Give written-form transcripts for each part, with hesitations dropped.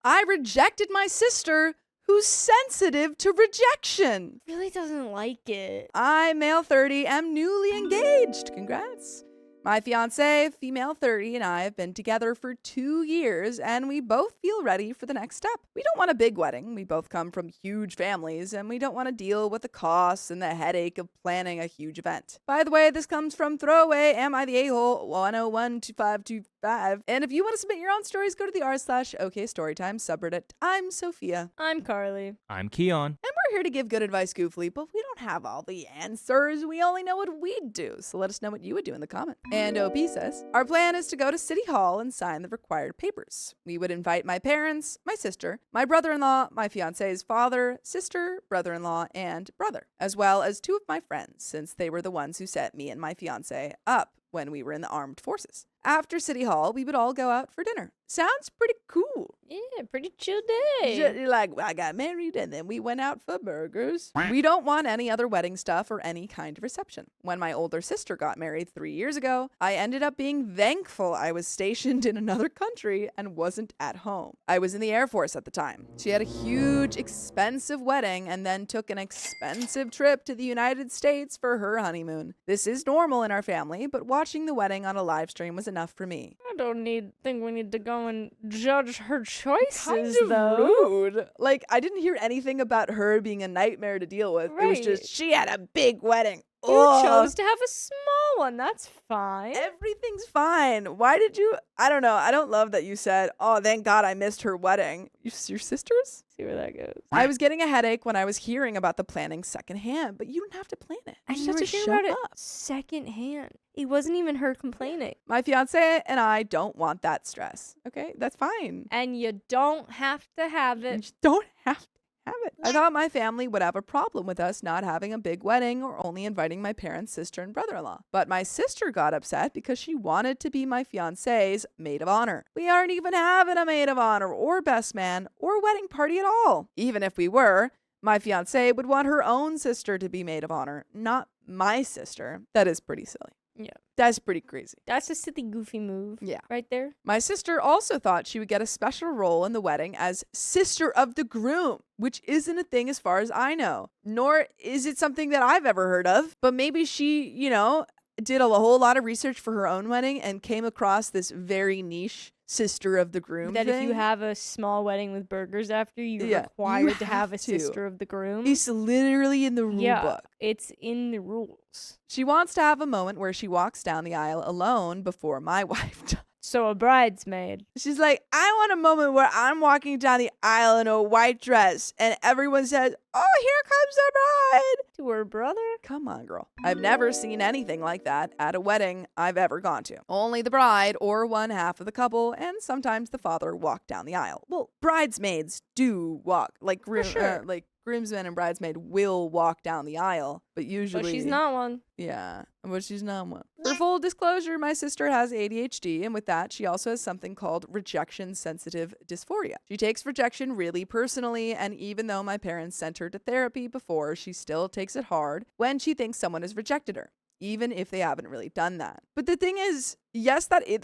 I rejected my sister, who's sensitive to rejection. Really doesn't like it. I, male 30, am newly engaged. Congrats. My fiance, female 30, and I have been together for 2 years, and we both feel ready for the next step. We don't want a big wedding. We both come from huge families, and we don't want to deal with the costs and the headache of planning a huge event. By the way, this comes from Throwaway, Am I the A-hole, 1012525. And if you want to submit your own stories, go to the r/OKstorytime subreddit. I'm Sophia. I'm Carly. I'm Keon. And we're here to give good advice goofily, but we don't have all the answers. We only know what we'd do. So let us know what you would do in the comments. And OP says, our plan is to go to City Hall and sign the required papers. We would invite my parents, my sister, my brother-in-law, my fiance's father, sister, brother-in-law, and brother, as well as 2 of my friends, since they were the ones who set me and my fiance up when we were in the armed forces. After City Hall, we would all go out for dinner. Sounds pretty cool. Yeah, pretty chill day. You're like, I got married and then we went out for burgers. We don't want any other wedding stuff or any kind of reception. When my older sister got married 3 years ago, I ended up being thankful I was stationed in another country and wasn't at home. I was in the Air Force at the time. She had a huge, expensive wedding and then took an expensive trip to the United States for her honeymoon. This is normal in our family, but watching the wedding on a live stream was enough for me. I don't think we need to go and judge her choices, Kind of though. rude. Like, I didn't hear anything about her being a nightmare to deal with. It was Right. just, she had a big wedding. You Ugh. chose to have a small one. That's fine. Everything's fine. Why did you? I don't know. I don't love that you said, oh, thank God I missed her wedding. Your sister's? See where that goes. I was getting a headache when I was hearing about the planning secondhand, but you don't have to plan it. You And just you have were to hearing show about it up. secondhand. It wasn't even her complaining. My fiance and I don't want that stress. Okay, that's fine. And you don't have to have You it. just don't have to have it. I thought my family would have a problem with us not having a big wedding or only inviting my parents, sister, and brother-in-law. But my sister got upset because she wanted to be my fiance's maid of honor. We aren't even having a maid of honor or best man or wedding party at all. Even if we were, my fiance would want her own sister to be maid of honor, not my sister. That is pretty silly. Yeah. That's pretty crazy. That's a silly, goofy move. Yeah. Right there. My sister also thought she would get a special role in the wedding as sister of the groom, which isn't a thing as far as I know, nor is it something that I've ever heard of. But maybe she, did a whole lot of research for her own wedding and came across this very niche sister of the groom That thing. if you have a small wedding with burgers after, you're Yeah, required you to have a have to. sister of the groom. It's literally in the rule yeah, book. it's in the rules. She wants to have a moment where she walks down the aisle alone before my wife does. So a bridesmaid. She's like, I want a moment where I'm walking down the aisle in a white dress and everyone says, oh, here comes the bride. To her brother? Come on, girl. I've never seen anything like that at a wedding I've ever gone to. Only the bride or one half of the couple and sometimes the father walk down the aisle. Well, bridesmaids do walk, like sure. groomsmen and bridesmaid will walk down the aisle, but usually But she's not one. Yeah, but she's not one. For full disclosure, my sister has ADHD, and with that, she also has something called rejection-sensitive dysphoria. She takes rejection really personally, and even though my parents sent her to therapy before, she still takes it hard when she thinks someone has rejected her, even if they haven't really done that. But the thing is, yes, it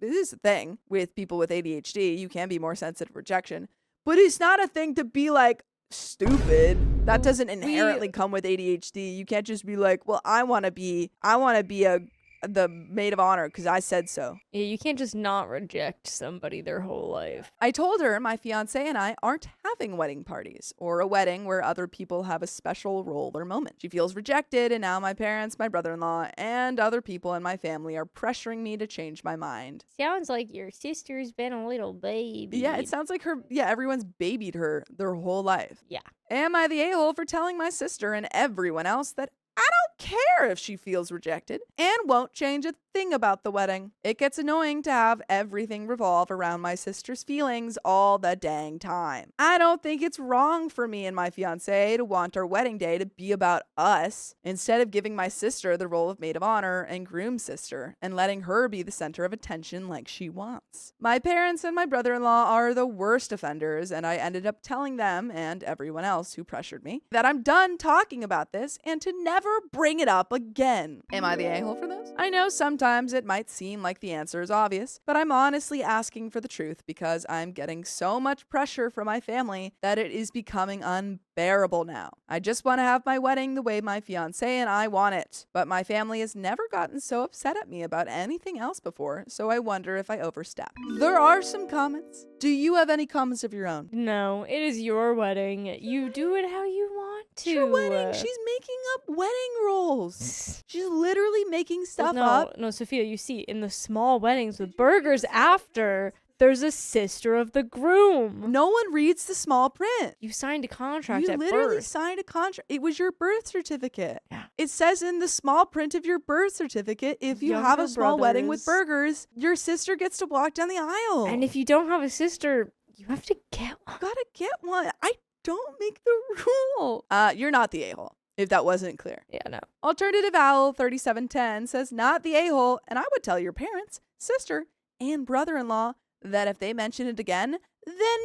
is a thing with people with ADHD. You can be more sensitive to rejection, but it's not a thing to be like, stupid. That doesn't inherently come with ADHD. You can't just be like, well, I want to be the maid of honor because I said so. Yeah, you can't just not reject somebody their whole life. I told her my fiance and I aren't having wedding parties or a wedding where other people have a special role or moment. She feels rejected, and now my parents, my brother-in-law, and other people in my family are pressuring me to change my mind. Sounds like your sister's been a little baby. Yeah, it sounds like everyone's babied her their whole life. Yeah. Am I the a-hole for telling my sister and everyone else that I don't care if she feels rejected and won't change a thing about the wedding? It gets annoying to have everything revolve around my sister's feelings all the dang time. I don't think it's wrong for me and my fiance to want our wedding day to be about us instead of giving my sister the role of maid of honor and groom sister and letting her be the center of attention like she wants. My parents and my brother-in-law are the worst offenders, and I ended up telling them and everyone else who pressured me that I'm done talking about this and to never never bring it up again. Am I the a-hole for this? I know sometimes it might seem like the answer is obvious, but I'm honestly asking for the truth because I'm getting so much pressure from my family that it is becoming unbearable now. I just want to have my wedding the way my fiance and I want it, but my family has never gotten so upset at me about anything else before, so I wonder if I overstep. There are some comments. Do you have any comments of your own? No, it is your wedding. You do it how you want to. It's your wedding. She's making up wedding rules. She's literally making stuff up. No, Sophia, you see, in the small weddings with burgers after, there's a sister of the groom. No one reads the small print. You signed a contract You at literally birth. signed a contract. It was your birth certificate. Yeah. It says in the small print of your birth certificate, if you have a small wedding with burgers, your sister gets to walk down the aisle. And if you don't have a sister, you have to get one. You gotta get one. I don't make the rule. You're not the a-hole, if that wasn't clear. Yeah, no. Alternative Owl 3710 says not the a-hole, and I would tell your parents, sister, and brother-in-law that if they mention it again, then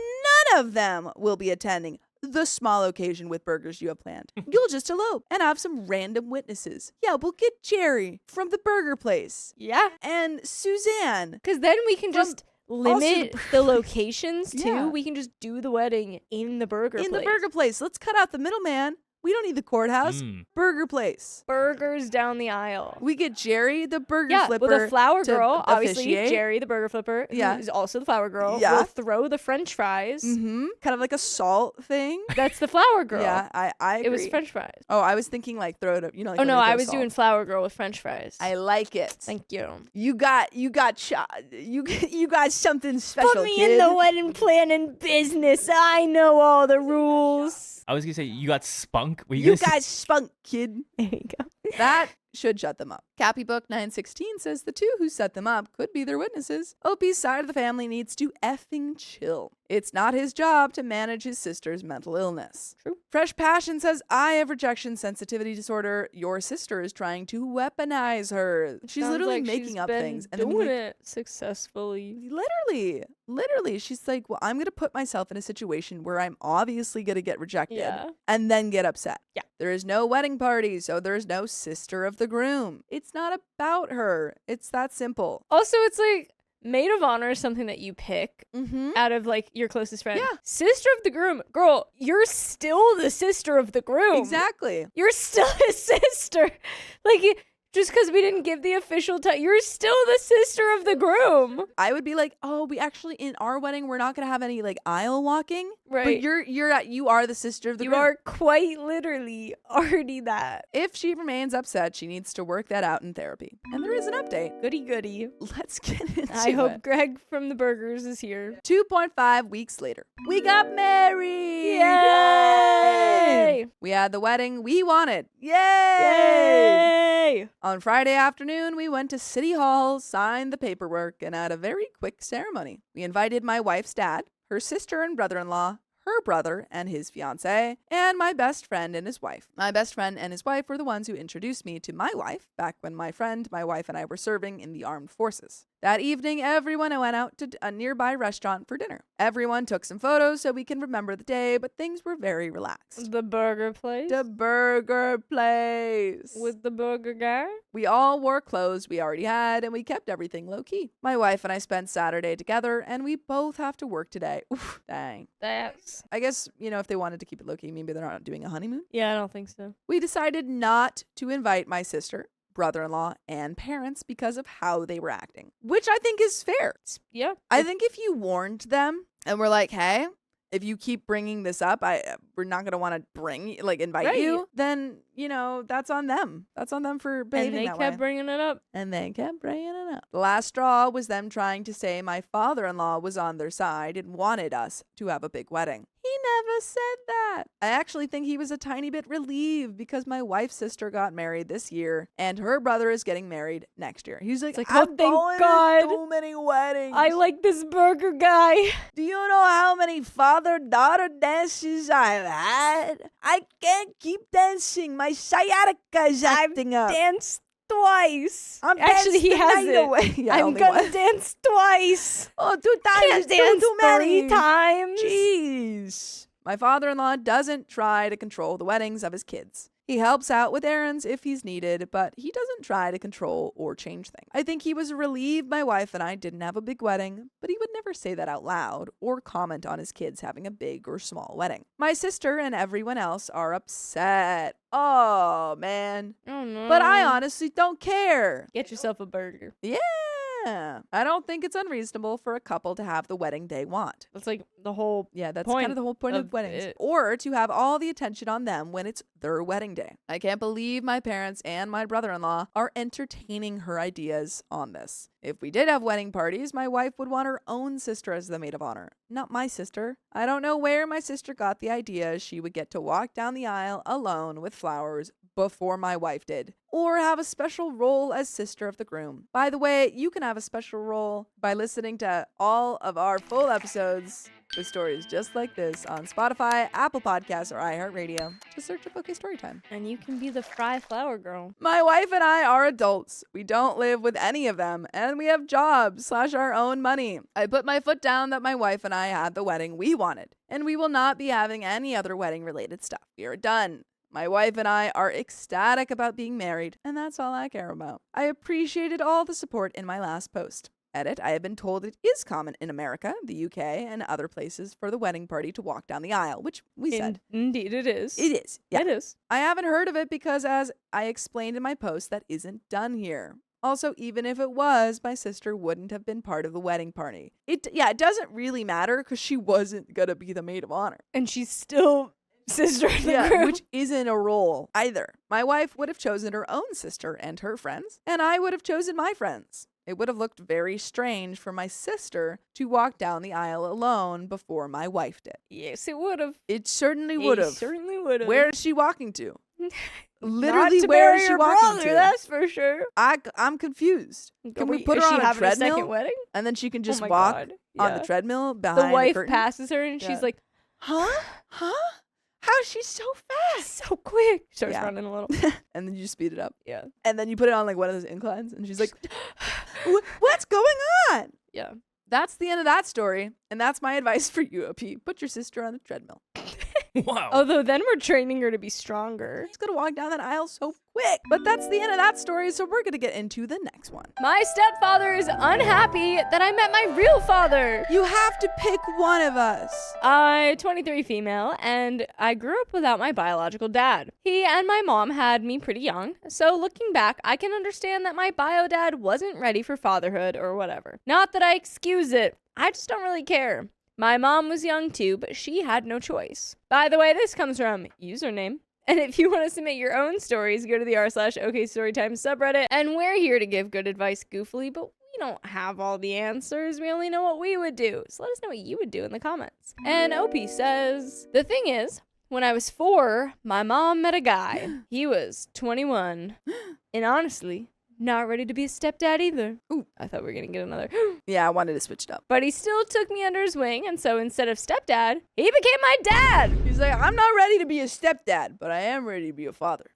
none of them will be attending the small occasion with burgers you have planned. You'll just elope and have some random witnesses. Yeah, we'll get Jerry from the burger place. Yeah. And Suzanne. Because then we can just limit the locations too. Yeah. We can just do the wedding in the burger place. In the burger place. Let's cut out the middleman. We don't need the courthouse. Burger place. Burgers down the aisle. We get Jerry, the burger flipper. With a flower girl, obviously. officiate. Jerry, the burger flipper, who is also the flower girl. Yeah. Will throw the French fries. Kind of like a salt thing. That's the flower girl. Yeah, I agree. It was French fries. Oh, I was thinking like throw it up. Like oh no, I was salt. doing flower girl with French fries. I like it. Thank you. You got something special. Put me kid. in the wedding planning business. I know all the rules. I was gonna say you got spunk. You got spunk, kid. There you go. That should shut them up. Cappybook 916 says the two who set them up could be their witnesses. OP's side of the family needs to effing chill. It's not his job to manage his sister's mental illness. True. Fresh Passion says, I have rejection sensitivity disorder. Your sister is trying to weaponize her. She's Sounds literally like making she's up been things. And doing then it successfully. Literally. She's like, well, I'm going to put myself in a situation where I'm obviously going to get rejected Yeah. and then get upset. Yeah. There is no wedding party, so there's no sister of the groom. It's not about her. It's that simple. Also, it's like maid of honor is something that you pick out of like your closest friend. Yeah. Sister of the groom. Girl, you're still the sister of the groom. Exactly. You're still a sister. Like, just because we didn't give the official title, you're still the sister of the groom. I would be like, oh, we actually, in our wedding, we're not going to have any like aisle walking. Right. But you are the sister of the You groom. are quite literally already that. If she remains upset, she needs to work that out in therapy. And there is an update. Goody goody. Let's get into it. I hope Greg from the burgers is here. 2.5 weeks later, we got married. Yay! We had the wedding we wanted. Yay! Yay! On Friday afternoon, we went to City Hall, signed the paperwork, and had a very quick ceremony. We invited my wife's dad, her sister and brother-in-law, her brother and his fiance, and my best friend and his wife. My best friend and his wife were the ones who introduced me to my wife back when my friend, my wife, and I were serving in the armed forces. That evening, everyone went out to a nearby restaurant for dinner. Everyone took some photos so we can remember the day, but things were very relaxed. The burger place? The burger place. With the burger guy? We all wore clothes we already had, and we kept everything low-key. My wife and I spent Saturday together, and we both have to work today. Oof, dang. That's... I guess, if they wanted to keep it low-key, maybe they're not doing a honeymoon. Yeah, I don't think so. We decided not to invite my sister, brother-in-law, and parents because of how they were acting, which I think is fair. Yeah. I think if you warned them and were like, hey, if you keep bringing this up, we're not going to want to invite you, then, that's on them. That's on them for behaving that way. And they kept bringing it up. And they kept bringing it up. The last straw was them trying to say my father-in-law was on their side and wanted us to have a big wedding. He never said that. I actually think he was a tiny bit relieved because my wife's sister got married this year and her brother is getting married next year. He's like, oh, thank God. To so many weddings. I like this burger guy. Do you know how many father-daughter dances I've had? I can't keep dancing. My sciatica is acting up. Danced twice. Actually, he has it. Yeah, I'm gonna dance twice. Oh, 2 times. Can't dance too many 3 times. Jeez. My father-in-law doesn't try to control the weddings of his kids. He helps out with errands if he's needed, but he doesn't try to control or change things. I think he was relieved my wife and I didn't have a big wedding, but he would never say that out loud or comment on his kids having a big or small wedding. My sister and everyone else are upset. Oh, man. Oh, no. But I honestly don't care. Get yourself a burger. Yeah. I don't think it's unreasonable for a couple to have the wedding they want. That's like the whole Yeah, that's point kind of the whole point of of weddings. it. Or to have all the attention on them when it's their wedding day. I can't believe my parents and my brother-in-law are entertaining her ideas on this. If we did have wedding parties, my wife would want her own sister as the maid of honor, not my sister. I don't know where my sister got the idea she would get to walk down the aisle alone with flowers before my wife did, or have a special role as sister of the groom. By the way, you can have a special role by listening to all of our full episodes with stories just like this on Spotify, Apple Podcasts, or iHeartRadio. Just search up OK Storytime. And you can be the fry flower girl. My wife and I are adults. We don't live with any of them, and we have jobs / our own money. I put my foot down that my wife and I had the wedding we wanted, and we will not be having any other wedding-related stuff. We are done. My wife and I are ecstatic about being married, and that's all I care about. I appreciated all the support in my last post. Edit, I have been told it is common in America, the UK, and other places for the wedding party to walk down the aisle, which we said. Indeed it is. It is. Yeah. It is. I haven't heard of it because, as I explained in my post, that isn't done here. Also, even if it was, my sister wouldn't have been part of the wedding party. It doesn't really matter because she wasn't going to be the maid of honor. And she's still sister of the group. Which isn't a role either. My wife would have chosen her own sister and her friends, and I would have chosen my friends. It would have looked very strange for my sister to walk down the aisle alone before my wife did. Yes, it would have. It certainly would have. It certainly would have. Where is she walking to? Not Literally, to where bury is she your walking brother, to? that's for sure. I'm confused. Can we put her is on she a having a second treadmill? wedding? And then she can just Oh my walk God. on the Yeah. treadmill behind The wife curtain? passes her and she's Yeah. like, Huh? How's she so fast? so quick. Starts Yeah. running a little. And then you speed it up. Yeah. And then you put it on like one of those inclines and she's like, what's going on? Yeah. That's the end of that story. And that's my advice for you, OP. Put your sister on the treadmill. Wow. Although then we're training her to be stronger. She's going to walk down that aisle so quick. But that's the end of that story. So we're going to get into the next one. My stepfather is unhappy that I met my real father. You have to pick one of us. I'm 23 female, and I grew up without my biological dad. He and my mom had me pretty young, so looking back, I can understand that my bio dad wasn't ready for fatherhood or whatever. Not that I excuse it, I just don't really care. My mom was young too, but she had no choice. By the way, this comes from username. And if you want to submit your own stories, go to the r/OKstorytime subreddit, and we're here to give good advice goofily, but we don't have all the answers. We only know what we would do. So let us know what you would do in the comments. And OP says, the thing is, when I was 4, my mom met a guy. He was 21. And honestly, not ready to be a stepdad either. Ooh, I thought we were going to get another. Yeah, I wanted to switch it up. But he still took me under his wing, and so instead of stepdad, he became my dad. He's like, I'm not ready to be a stepdad, but I am ready to be a father.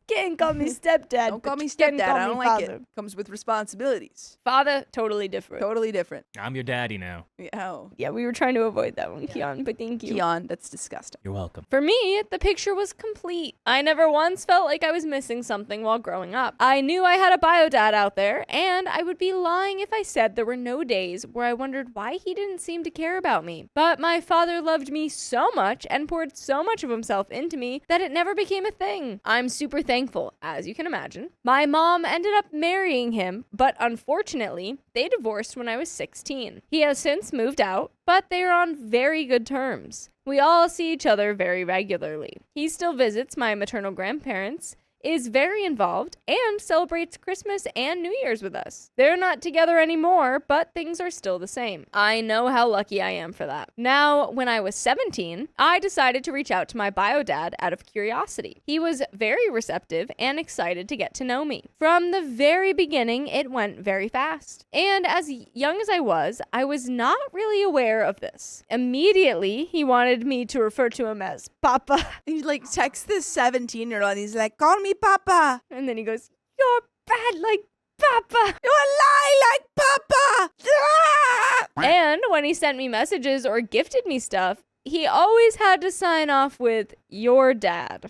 Can't call me stepdad. Don't call but me you can stepdad. call I me don't like father. it. Comes with responsibilities. Father, totally different. Totally different. I'm your daddy now. Yeah. Oh. Yeah, we were trying to avoid that one, Keon, but thank you. Keon, that's disgusting. You're welcome. For me, the picture was complete. I never once felt like I was missing something while growing up. I knew I had a bio dad out there, and I would be lying if I said there were no days where I wondered why he didn't seem to care about me. But my father loved me so much and poured so much of himself into me that it never became a thing. I'm super thankful, as you can imagine. My mom ended up marrying him, but unfortunately, they divorced when I was 16. He has since moved out, but they are on very good terms. We all see each other very regularly. He still visits my maternal grandparents, is very involved, and celebrates Christmas and New Year's with us. They're not together anymore, but things are still the same. I know how lucky I am for that. Now, when I was 17, I decided to reach out to my bio dad out of curiosity. He was very receptive and excited to get to know me. From the very beginning, it went very fast. And as young as I was not really aware of this. Immediately, he wanted me to refer to him as Papa. He like texts this 17-year-old and he's like, call me Papa. And then he goes, "You're bad like Papa." You lie like Papa. Ah! And when he sent me messages or gifted me stuff, he always had to sign off with your dad.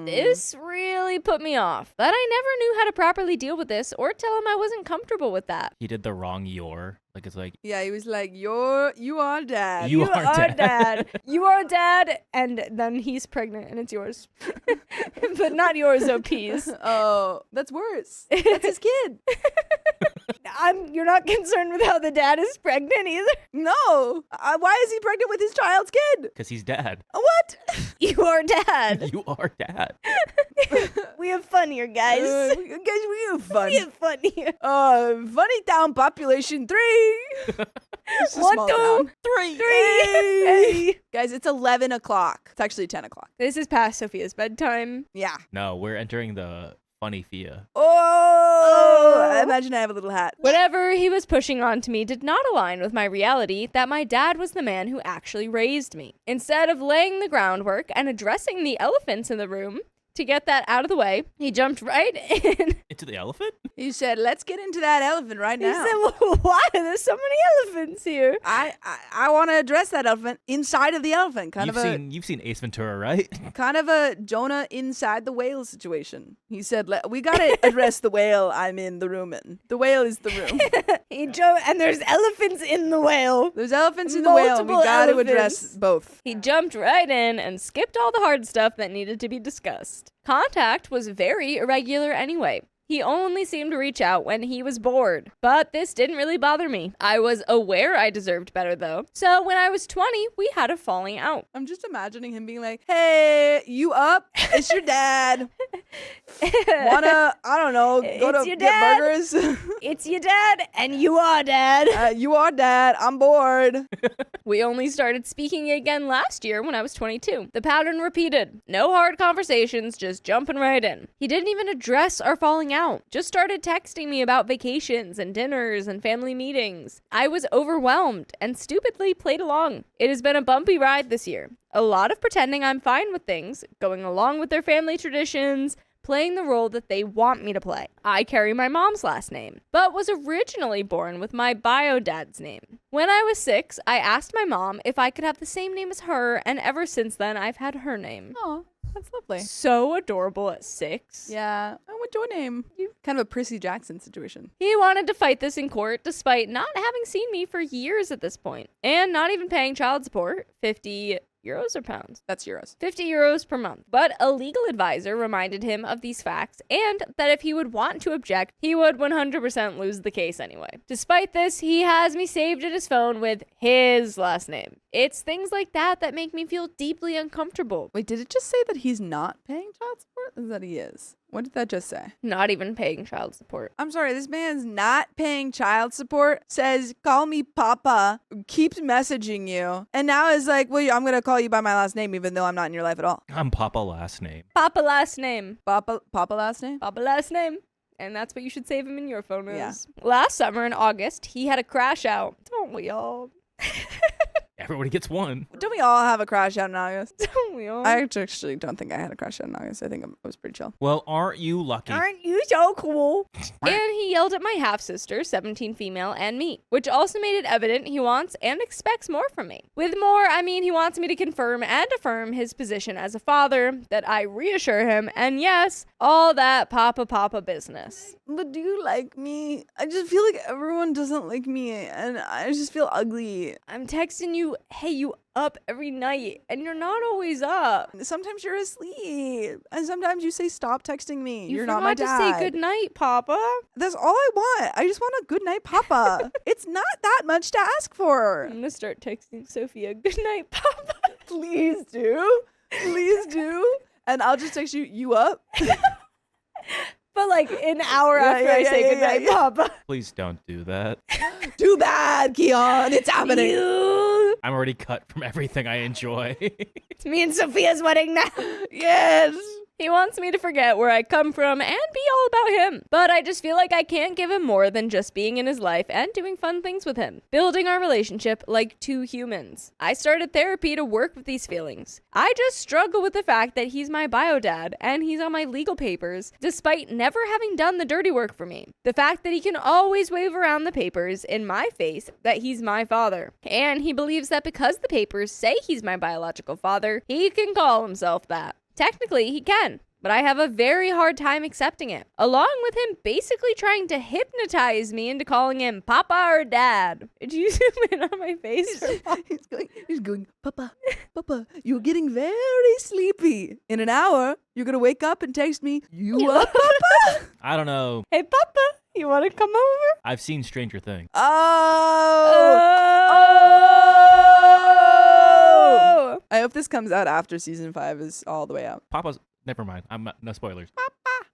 This really put me off, but I never knew how to properly deal with this or tell him I wasn't comfortable with that. He did the wrong your. Like, it's like, Yeah, he was like, you are dad. You are dad. You are dad, and then he's pregnant and it's yours. But not yours, OPs. Oh, that's worse. That's his kid. You're not concerned with how the dad is pregnant either? No. Why is he pregnant with his child's kid? because he's dad. What? You are dad. You are dad. We have fun here, guys. Guys, we have fun. We have fun here. Funny town population 3. It's a 1, small 2, town. 3. Hey. Guys, it's 11 o'clock. It's actually 10 o'clock. This is past Sophia's bedtime. Yeah. No, we're entering the funny Fia. Oh, I imagine I have a little hat. Whatever he was pushing onto me did not align with my reality that my dad was the man who actually raised me. Instead of laying the groundwork and addressing the elephants in the room to get that out of the way, he jumped right in. Into the elephant? You said, let's get into that elephant right He now. said, well, why? There's so many elephants here. I want to address that elephant inside of the elephant. You've seen Ace Ventura, right? Kind of a Jonah inside the whale situation. He said, we got to address the whale I'm in the room in. The whale is the room. And there's elephants in the whale. There's elephants in the whale. We Multiple got to elephants. address both. He jumped right in and skipped all the hard stuff that needed to be discussed. Contact was very irregular anyway. He only seemed to reach out when he was bored. But this didn't really bother me. I was aware I deserved better though. So when I was 20, we had a falling out. I'm just imagining him being like, hey, you up? It's your dad. Wanna, I don't know, go It's to your get dad. burgers? It's your dad, and you are dad. You are dad. I'm bored. We only started speaking again last year when I was 22. The pattern repeated. No hard conversations, just jumping right in. He didn't even address our falling out. Just started texting me about vacations and dinners and family meetings. I was overwhelmed and stupidly played along. It has been a bumpy ride this year. A lot of pretending I'm fine with things, going along with their family traditions, playing the role that they want me to play. I carry my mom's last name, but was originally born with my bio dad's name. When I was 6, I asked my mom if I could have the same name as her, and ever since then, I've had her name. Oh, that's lovely. So adorable at 6. Yeah. Oh, what's your name? You kind of a Prissy Jackson situation. He wanted to fight this in court despite not having seen me for years at this point, and not even paying child support, 50 euros or pounds? That's euros. 50 euros per month. But a legal advisor reminded him of these facts and that if he would want to object, he would 100% lose the case anyway. Despite this, he has me saved in his phone with his last name. It's things like that that make me feel deeply uncomfortable. Wait, did it just say that he's not paying child support? Or that he is? What did that just say? Not even paying child support. I'm sorry, this man's not paying child support, says, call me Papa, keeps messaging you, and now is like, well, I'm going to call you by my last name even though I'm not in your life at all. I'm Papa last name. Papa last name. Papa last name? Papa last name. And that's what you should save him in your phone Yeah. as. Last summer in August, he had a crash out. Don't we all? Everybody gets one. Don't we all have a crash out in August? Don't we all? I actually don't think I had a crash out in August. I think I was pretty chill. Well, aren't you lucky? Aren't you so cool? And he yelled at my half-sister, 17 female, and me, which also made it evident he wants and expects more from me. With more, I mean he wants me to confirm and affirm his position as a father, that I reassure him, and yes, all that papa business. But do you like me? I just feel like everyone doesn't like me, and I just feel ugly. I'm texting you, hey, you up every night, and you're not always up. Sometimes you're asleep, and sometimes you say, stop texting me. You You're not my forgot dad. to say good night, Papa. That's all I want. I just want a good night, Papa. It's not that much to ask for. I'm gonna start texting Sophia, good night, Papa. Please do. Please do. And I'll just text you, you up? But like an hour after I say good night, Papa. Please don't do that. Too bad, Keon. It's happening. I'm already cut from everything I enjoy. It's me and Sophia's wedding now. Yes. He wants me to forget where I come from and be all about him. But I just feel like I can't give him more than just being in his life and doing fun things with him, building our relationship like two humans. I started therapy to work with these feelings. I just struggle with the fact that he's my bio dad and he's on my legal papers, despite never having done the dirty work for me. The fact that he can always wave around the papers in my face that he's my father. And he believes that because the papers say he's my biological father, he can call himself that. Technically, he can, but I have a very hard time accepting it, along with him basically trying to hypnotize me into calling him Papa or Dad. Did you zoom in on my face? He's going, Papa, Papa, you're getting very sleepy. In an hour, you're going to wake up and text me, you up, Papa? I don't know. Hey, Papa, you want to come over? I've seen Stranger Things. Oh! I hope this comes out after season 5 is all the way out. Papa's. Never mind. No spoilers.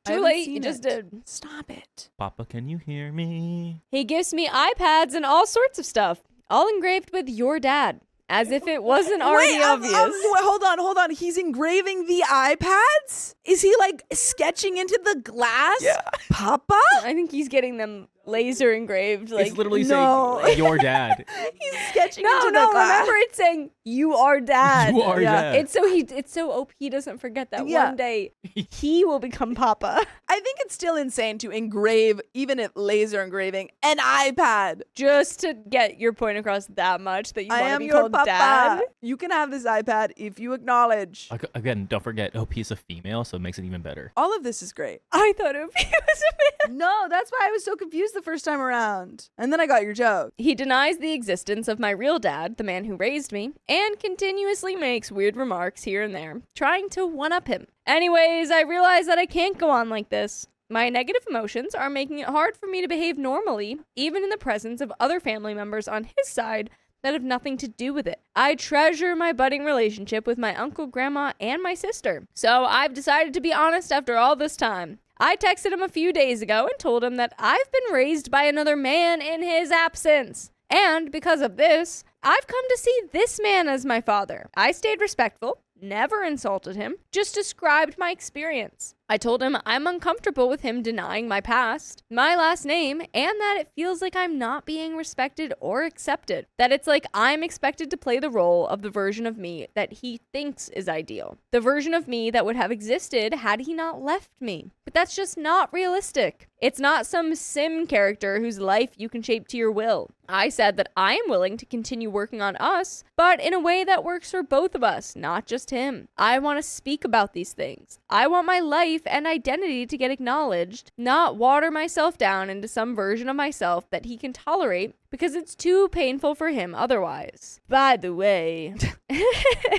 Too late, you just did. Stop it. Papa, can you hear me? He gives me iPads and all sorts of stuff, all engraved with your dad, as if it wasn't already obvious. Hold on. He's engraving the iPads? Is he like sketching into the glass? Yeah. Papa? I think he's getting them laser engraved. Like, It's literally no. saying your dad. He's sketching into the glass. Remember it's saying you are dad. You are dad. It's so OP he doesn't forget that Yeah. one day he will become Papa. I think it's still insane to engrave, even if laser engraving, an iPad. Just to get your point across that much that you I want to am be your called papa. dad. You can have this iPad if you acknowledge. Again, don't forget, OP's a female, so it makes it even better. All of this is great. I thought OP was a man. No, that's why I was so confused the first time around. And then I got your joke. He denies the existence of my real dad, the man who raised me, and continuously makes weird remarks here and there, trying to one-up him. Anyways, I realize that I can't go on like this. My negative emotions are making it hard for me to behave normally, even in the presence of other family members on his side that have nothing to do with it. I treasure my budding relationship with my uncle, grandma, and my sister. So I've decided to be honest after all this time. I texted him a few days ago and told him that I've been raised by another man in his absence. And because of this, I've come to see this man as my father. I stayed respectful, never insulted him, just described my experience. I told him I'm uncomfortable with him denying my past, my last name, and that it feels like I'm not being respected or accepted. That it's like I'm expected to play the role of the version of me that he thinks is ideal. The version of me that would have existed had he not left me. But that's just not realistic. It's not some sim character whose life you can shape to your will. I said that I am willing to continue working on us, but in a way that works for both of us, not just him. I want to speak about these things. I want my life and identity to get acknowledged, not water myself down into some version of myself that he can tolerate because it's too painful for him otherwise. By the way,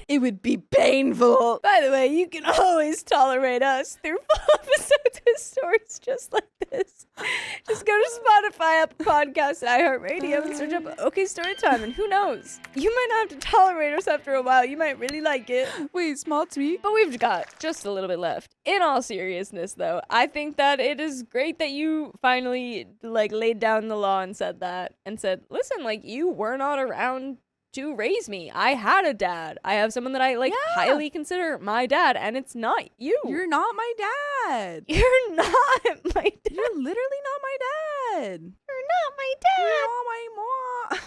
It would be painful. by the way, you can always tolerate us through full episodes with stories just like this. Just go to Spotify, Apple Podcasts, and iHeartRadio and search up OK Storytime, and who knows? You might not have to tolerate us after a while. You might really like it. Wait, small tweak? But we've got just a little bit left. In all seriousness, though, I think that it is great that you finally laid down the law and said that and said, listen, you were not around to raise me. I had a dad. I have someone that I highly consider my dad, and it's not you. You're not my dad. You're not my dad. You're literally not my dad. You're not my dad. You're not my mom.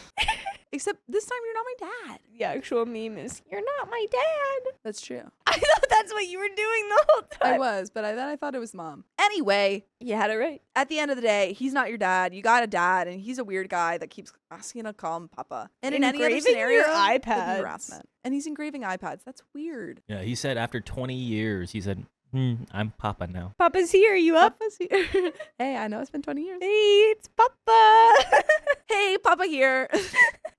Except this time you're not my dad. The actual meme is, you're not my dad. That's true. I thought that's what you were doing the whole time. I was, but then I thought it was mom. Anyway, You had it right. at the end of the day, he's not your dad. You got a dad, and he's a weird guy that keeps asking to call him Papa. And in any other Engraving scenario, your it'd be iPads. harassment. And he's engraving iPads. That's weird. Yeah, he said after 20 years, he said, I'm Papa now. Papa's here. You up? Papa's here. Hey, I know it's been 20 years. Hey, it's Papa. Hey, Papa here.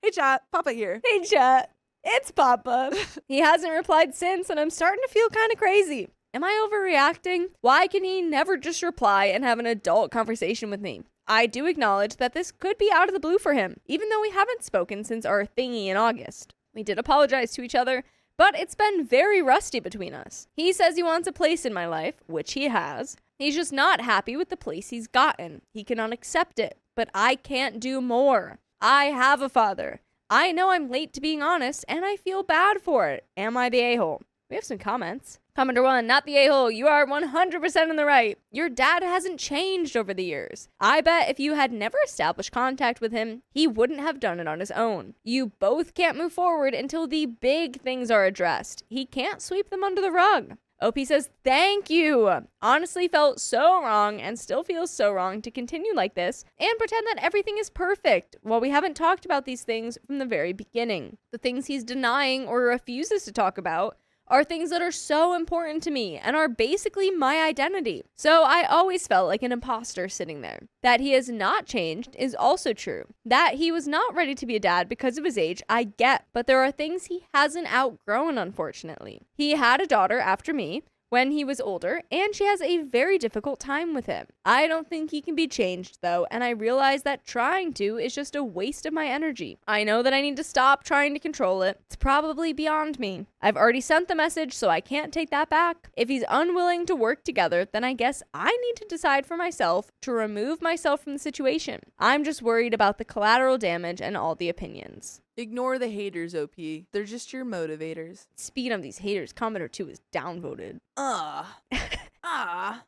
Hey, chat. Papa here. Hey, chat. It's Papa. He hasn't replied since, and I'm starting to feel kind of crazy. Am I overreacting? Why can he never just reply and have an adult conversation with me? I do acknowledge that this could be out of the blue for him, even though we haven't spoken since our thingy in August. We did apologize to each other, but it's been very rusty between us. He says he wants a place in my life, which he has. He's just not happy with the place he's gotten. He cannot accept it, but I can't do more. I have a father. I know I'm late to being honest, and I feel bad for it. Am I the a-hole? We have some comments. Commenter 1, not the a-hole. You are 100% in the right. Your dad hasn't changed over the years. I bet if you had never established contact with him, he wouldn't have done it on his own. You both can't move forward until the big things are addressed. He can't sweep them under the rug. OP says, thank you. Honestly felt so wrong and still feels so wrong to continue like this and pretend that everything is perfect while we haven't talked about these things from the very beginning. The things he's denying or refuses to talk about are things that are so important to me and are basically my identity. So I always felt like an imposter sitting there. That he has not changed is also true. That he was not ready to be a dad because of his age, I get, but there are things he hasn't outgrown, unfortunately. He had a daughter after me when he was older, and she has a very difficult time with him. I don't think he can be changed, though, and I realize that trying to is just a waste of my energy. I know that I need to stop trying to control it. It's probably beyond me. I've already sent the message, so I can't take that back. If he's unwilling to work together, then I guess I need to decide for myself to remove myself from the situation. I'm just worried about the collateral damage and all the opinions. Ignore the haters, OP. They're just your motivators. Speaking of these haters, commenter 2 is downvoted.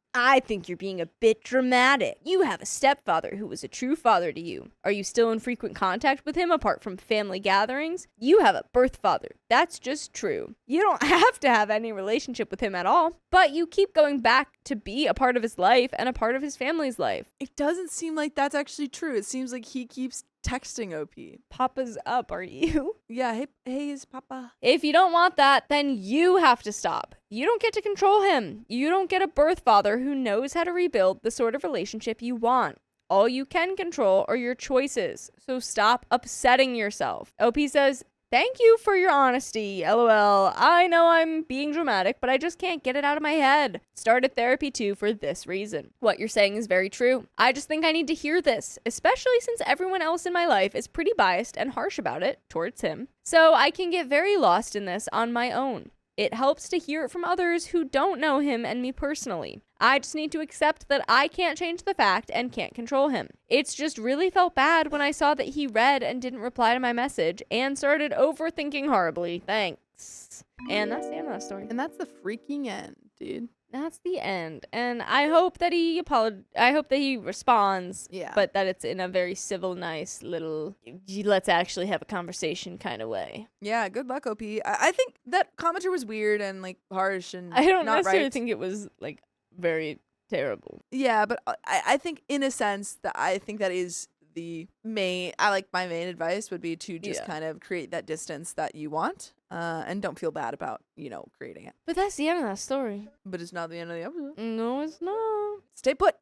I think you're being a bit dramatic. You have a stepfather who was a true father to you. Are you still in frequent contact with him apart from family gatherings? You have a birth father. That's just true. You don't have to have any relationship with him at all, but you keep going back to be a part of his life and a part of his family's life. It doesn't seem like that's actually true. It seems like he keeps texting OP. Papa's up, are you? Yeah, hey, is Papa. If you don't want that, then you have to stop. You don't get to control him. You don't get a birth father who knows how to rebuild the sort of relationship you want. All you can control are your choices, so stop upsetting yourself. OP says, thank you for your honesty, LOL. I know I'm being dramatic, but I just can't get it out of my head. Started therapy too for this reason. What you're saying is very true. I just think I need to hear this, especially since everyone else in my life is pretty biased and harsh about it towards him. So I can get very lost in this on my own. It helps to hear it from others who don't know him and me personally. I just need to accept that I can't change the fact and can't control him. It's just really felt bad when I saw that he read and didn't reply to my message and started overthinking horribly. Thanks. And that's the end of that story. And that's the freaking end, dude. That's the end. And I hope that he responds. Yeah. But that it's in a very civil, nice little, let's actually have a conversation kind of way. Yeah, good luck, OP. I think that commenter was weird and like harsh and I don't not necessarily right. think it was like very terrible. Yeah, but I think in a sense that I think that is the main, my main advice would be to just kind of create that distance that you want. And don't feel bad about, creating it. But that's the end of that story. But it's not the end of the episode. No, it's not. Stay put.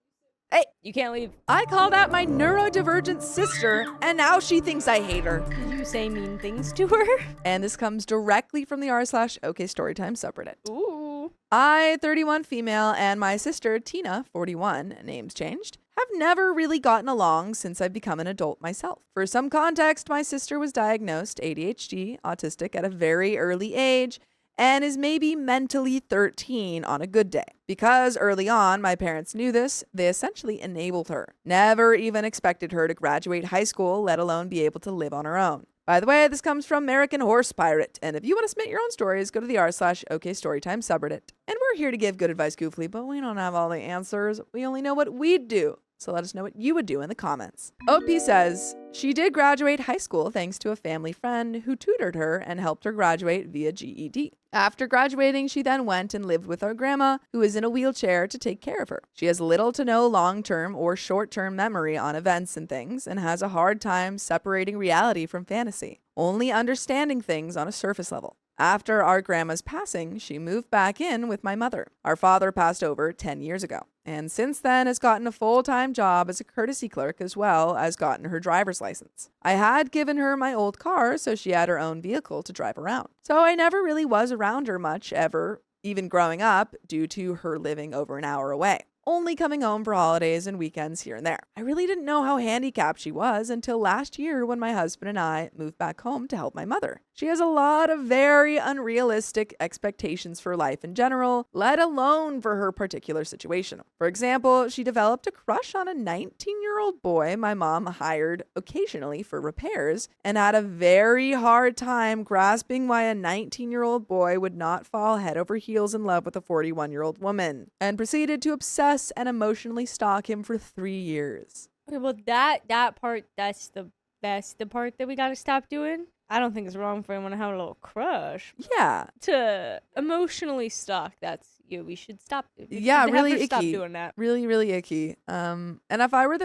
Hey, You can't leave. I called out my neurodivergent sister, and now she thinks I hate her. Did you say mean things to her? And this comes directly from the r/OKstorytime subreddit. Ooh. I, 31 female, and my sister, Tina, 41, names changed, have never really gotten along since I've become an adult myself. For some context, my sister was diagnosed ADHD, autistic, at a very early age, and is maybe mentally 13 on a good day. Because early on, my parents knew this, they essentially enabled her. Never even expected her to graduate high school, let alone be able to live on her own. By the way, this comes from American Horse Pirate, and if you want to submit your own stories, go to the r/OKstorytime subreddit. And we're here to give good advice goofily, but we don't have all the answers. We only know what we'd do. So let us know what you would do in the comments. OP says, she did graduate high school thanks to a family friend who tutored her and helped her graduate via GED. After graduating, she then went and lived with our grandma, who is in a wheelchair, to take care of her. She has little to no long-term or short-term memory on events and things, and has a hard time separating reality from fantasy, only understanding things on a surface level. After our grandma's passing, she moved back in with my mother. Our father passed over 10 years ago, and since then has gotten a full-time job as a courtesy clerk as well as gotten her driver's license. I had given her my old car, so she had her own vehicle to drive around. So I never really was around her much ever, even growing up, due to her living over an hour away. only coming home for holidays and weekends here and there. I really didn't know how handicapped she was until last year when my husband and I moved back home to help my mother. She has a lot of very unrealistic expectations for life in general, let alone for her particular situation. For example, she developed a crush on a 19-year-old boy my mom hired occasionally for repairs and had a very hard time grasping why a 19-year-old boy would not fall head over heels in love with a 41-year-old woman, and proceeded to obsess and emotionally stalk him for 3 years. Okay, well that part, that's the part that we gotta stop doing. I don't think it's wrong for anyone to have a little crush. Yeah. To emotionally stalk, we should stop. Yeah, really icky. Stop doing that. Really, really icky. And if I were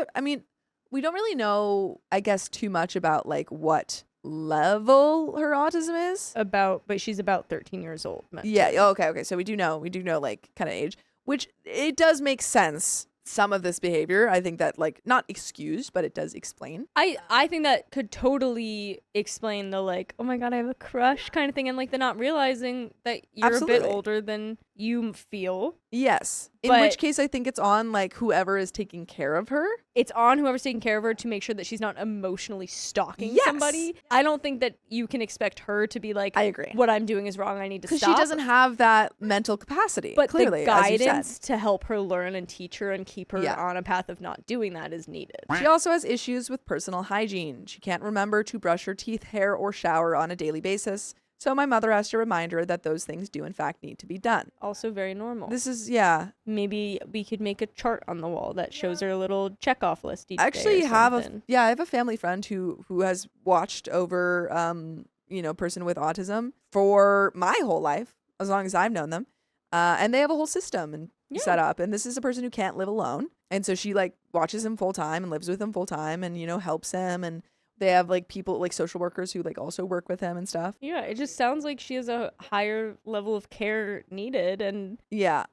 we don't really know, I guess, too much about like what level her autism is. But she's about 13 years old. Yeah. Okay. So we do know like kind of age, which it does make sense. Some of this behavior, I think that like not excused, but it does explain. I think that could totally explain the like, oh my God, I have a crush kind of thing. And like the not realizing that you're Absolutely. a bit older than you feel. Yes. In But- which case I think it's on like whoever is taking care of her. It's on whoever's taking care of her to make sure that she's not emotionally stalking Yes. somebody. I don't think that you can expect her to be like, I agree. what I'm doing is wrong, I need to stop. Because she doesn't have that mental capacity. But clearly, the as you said. guidance to help her learn and teach her and keep her Yeah. on a path of not doing that is needed. She also has issues with personal hygiene. She can't remember to brush her teeth, hair, or shower on a daily basis. So my mother has to remind her that those things do in fact need to be done. Also very normal. This is, yeah. Maybe we could make a chart on the wall that shows her a little check-off list each I day actually or have something. I have a family friend who has watched over, person with autism for my whole life, as long as I've known them. And they have a whole system and set up. And this is a person who can't live alone. And so she like watches him full time and lives with him full time and, helps him. And they have like people like social workers who like also work with him and stuff. Yeah, it just sounds like she has a higher level of care needed and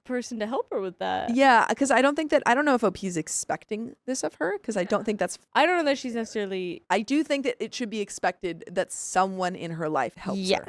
person to help her with that. Yeah, because I don't know if OP is expecting this of her, because I don't think that's. I don't know that she's necessarily. I do think that it should be expected that someone in her life helps her.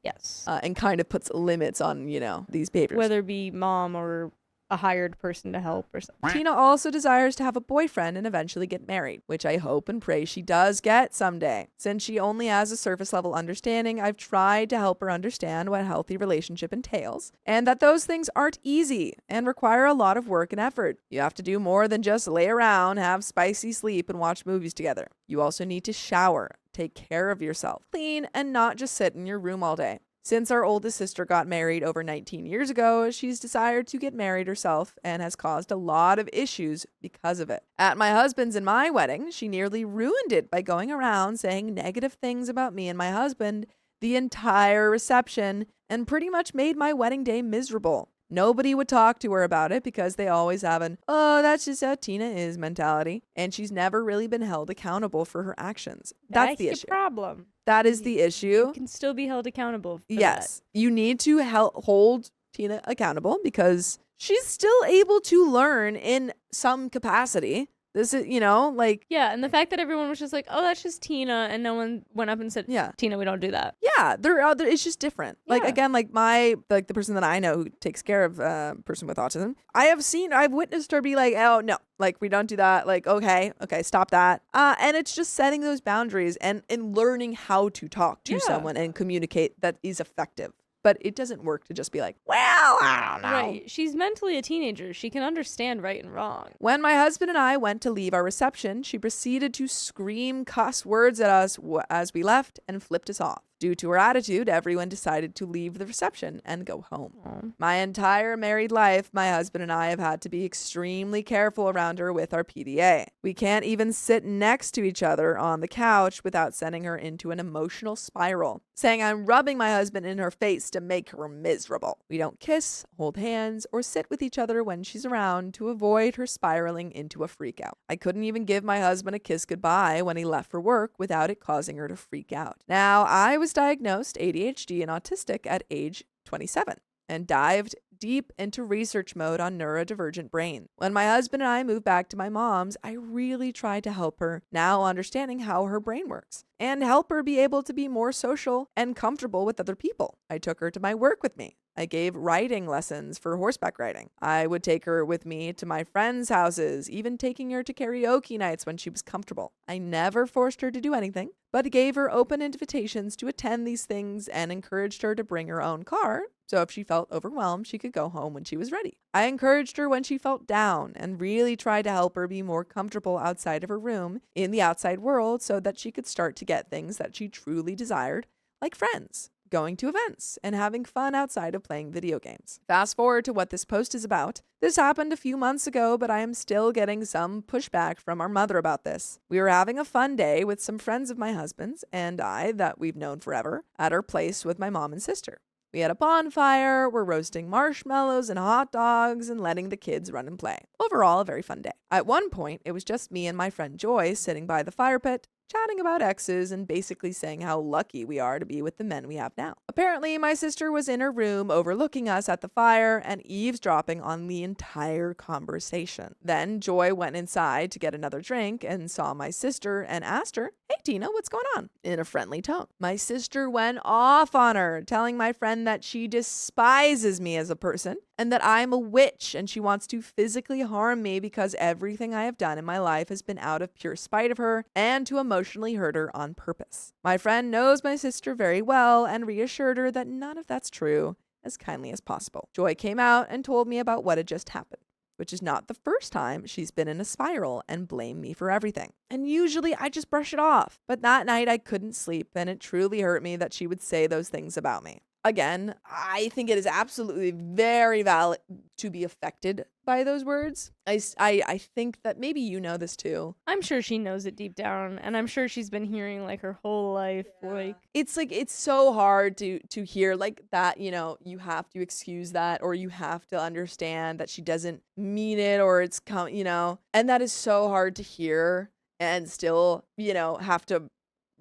Yes. And kind of puts limits on, these behaviors. Whether it be mom or a hired person to help or something. Tina also desires to have a boyfriend and eventually get married, which I hope and pray she does get someday. Since she only has a surface level understanding, I've tried to help her understand what a healthy relationship entails, and that those things aren't easy and require a lot of work and effort. You have to do more than just lay around, have spicy sleep, and watch movies together. You also need to shower, take care of yourself, clean, and not just sit in your room all day. Since our oldest sister got married over 19 years ago, she's desired to get married herself and has caused a lot of issues because of it. At my husband's and my wedding, she nearly ruined it by going around saying negative things about me and my husband the entire reception and pretty much made my wedding day miserable. Nobody would talk to her about it because they always have an, oh, that's just how Tina is mentality. And she's never really been held accountable for her actions. That's the issue. Problem. That is the issue. You can still be held accountable for Yes. You need to hold Tina accountable because she's still able to learn in some capacity. This is, Yeah, and the fact that everyone was just like, oh, that's just Tina, and no one went up and said, Tina, we don't do that. Yeah, it's just different. Like, again, like the person that I know who takes care of a person with autism, I've witnessed her be like, oh, no, like, we don't do that. Like, okay, stop that. And it's just setting those boundaries and learning how to talk to someone and communicate that is effective. But it doesn't work to just be like, well, I don't know. Right. She's mentally a teenager. She can understand right and wrong. When my husband and I went to leave our reception, she proceeded to scream cuss words at us as we left and flipped us off. Due to her attitude, everyone decided to leave the reception and go home. Aww. My entire married life, my husband and I have had to be extremely careful around her with our PDA. We can't even sit next to each other on the couch without sending her into an emotional spiral, saying I'm rubbing my husband in her face to make her miserable. We don't kiss, hold hands, or sit with each other when she's around to avoid her spiraling into a freak out. I couldn't even give my husband a kiss goodbye when he left for work without it causing her to freak out. Now, I was diagnosed ADHD and autistic at age 27 and dived deep into research mode on neurodivergent brain. When my husband and I moved back to my mom's, I really tried to help her, now understanding how her brain works. and help her be able to be more social and comfortable with other people. I took her to my work with me. I gave riding lessons for horseback riding. I would take her with me to my friends' houses, even taking her to karaoke nights when she was comfortable. I never forced her to do anything, but gave her open invitations to attend these things and encouraged her to bring her own car. So if she felt overwhelmed, she could go home when she was ready. I encouraged her when she felt down and really tried to help her be more comfortable outside of her room in the outside world so that she could start to get things that she truly desired, like friends, going to events, and having fun outside of playing video games. Fast forward to what this post is about. This happened a few months ago, but I am still getting some pushback from our mother about this. We were having a fun day with some friends of my husband's and I that we've known forever at our place with my mom and sister. We had a bonfire, we're roasting marshmallows and hot dogs and letting the kids run and play. Overall, a very fun day. At one point, it was just me and my friend Joy sitting by the fire pit, chatting about exes and basically saying how lucky we are to be with the men we have now. Apparently, my sister was in her room overlooking us at the fire and eavesdropping on the entire conversation. Then Joy went inside to get another drink and saw my sister and asked her, "Hey Tina, what's going on?" in a friendly tone. My sister went off on her, telling my friend that she despises me as a person and that I'm a witch and she wants to physically harm me because everything I have done in my life has been out of pure spite of her and to emotionally hurt her on purpose. My friend knows my sister very well and reassured her that none of that's true as kindly as possible. Joy came out and told me about what had just happened, which is not the first time she's been in a spiral and blamed me for everything. And usually I just brush it off. But that night I couldn't sleep and it truly hurt me that she would say those things about me. Again, I think it is absolutely very valid to be affected by those words. I think that maybe you know this too. I'm sure she knows it deep down, and I'm sure she's been hearing like her whole life. Like it's so hard to hear like that, you know, you have to excuse that or you have to understand that she doesn't mean it or it's you know, and that is so hard to hear and still, you know, have to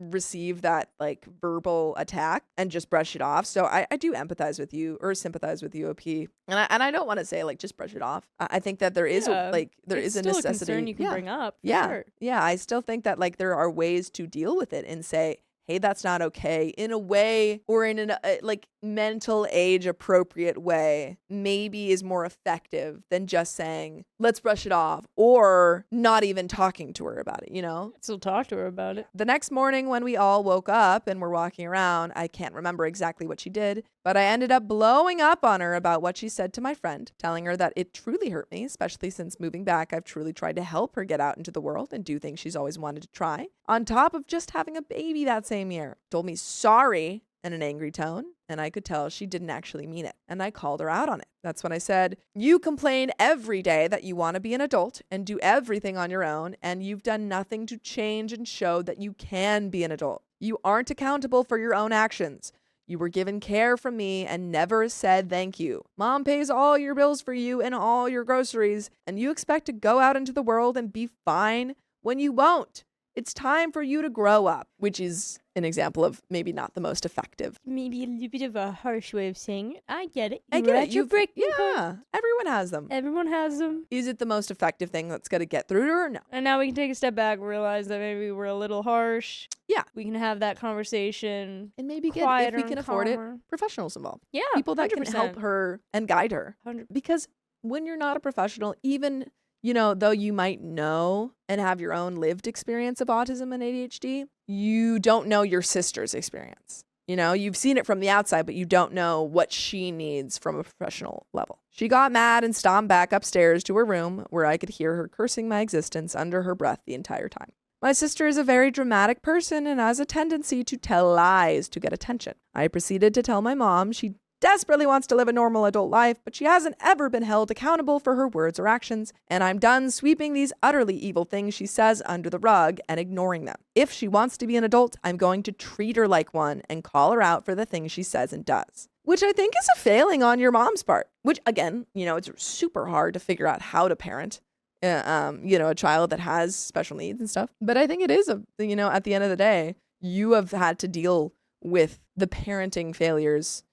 receive that like verbal attack and just brush it off. So I do empathize with you or sympathize with you, OP. And I don't want to say like just brush it off. I think that there is like there is a necessity. A concern you can bring up. Sure. Yeah. I still think that like there are ways to deal with it and say, hey, that's not okay, in a way or in an like mental age appropriate way, maybe is more effective than just saying, let's brush it off, or not even talking to her about it, you know? Still talk to her about it. The next morning when we all woke up and were walking around, I can't remember exactly what she did, but I ended up blowing up on her about what she said to my friend, telling her that it truly hurt me, especially since moving back, I've truly tried to help her get out into the world and do things she's always wanted to try, on top of just having a baby that same year. Told me sorry in an angry tone, and I could tell she didn't actually mean it, and I called her out on it. That's when I said, you complain every day that you want to be an adult and do everything on your own, and you've done nothing to change and show that you can be an adult. You aren't accountable for your own actions. You were given care from me and never said thank you. Mom pays all your bills for you and all your groceries, and you expect to go out into the world and be fine when you won't. It's time for you to grow up, which is an example of maybe not the most effective. Maybe a little bit of a harsh way of saying it. I get it. I get it. Yeah, everyone has them. Everyone has them. Is it the most effective thing that's going to get through to her? No. And now we can take a step back, realize that maybe we're a little harsh. Yeah. We can have that conversation. And maybe get, if we can afford it, professionals involved. Yeah. People that 100%. can help her and guide her. 100%. Because when you're not a professional, even, you know, though you might know and have your own lived experience of autism and ADHD, you don't know your sister's experience. You know, you've seen it from the outside, but you don't know what she needs from a professional level. She got mad and stomped back upstairs to her room where I could hear her cursing my existence under her breath the entire time. My sister is a very dramatic person and has a tendency to tell lies to get attention. I proceeded to tell my mom she desperately wants to live a normal adult life, but she hasn't ever been held accountable for her words or actions, and I'm done sweeping these utterly evil things she says under the rug and ignoring them. If she wants to be an adult, I'm going to treat her like one and call her out for the things she says and does. Which I think is a failing on your mom's part, which again, you know, it's super hard to figure out how to parent, you know, a child that has special needs and stuff. But I think it is, you know, at the end of the day, you have had to deal with the parenting failures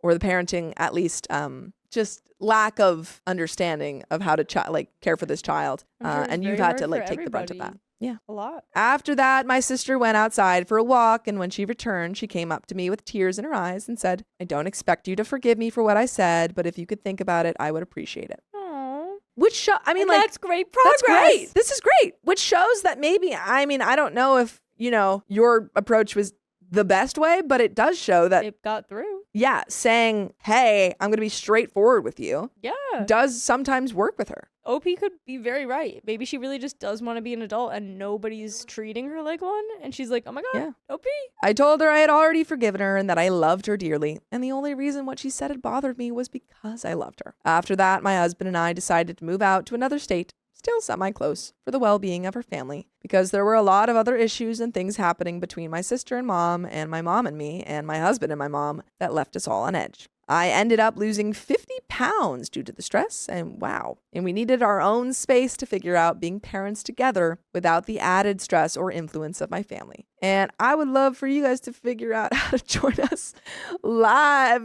or the parenting, at least, just lack of understanding of how to care for this child, and you've had to like take the brunt of that. Yeah. A lot. After that, my sister went outside for a walk, and when she returned, she came up to me with tears in her eyes and said, I don't expect you to forgive me for what I said, but if you could think about it, I would appreciate it. Aww. Which, I mean, And like, that's great progress. that's great. This is great. Which shows that maybe, I mean, I don't know if, your approach was the best way, but it does show that, It got through. yeah, saying, hey, I'm going to be straightforward with you Yeah. does sometimes work with her. OP could be very right. Maybe she really just does want to be an adult and nobody's treating her like one. And she's like, oh my God, Yeah. OP. I told her I had already forgiven her and that I loved her dearly. And the only reason what she said had bothered me was because I loved her. After that, my husband and I decided to move out to another state, still semi-close, for the well-being of her family, because there were a lot of other issues and things happening between my sister and my mom and me, and my husband and my mom that left us all on edge. I ended up losing 50 pounds due to the stress, and we needed our own space to figure out being parents together without the added stress or influence of my family. And I would love for you guys to figure out how to join us live.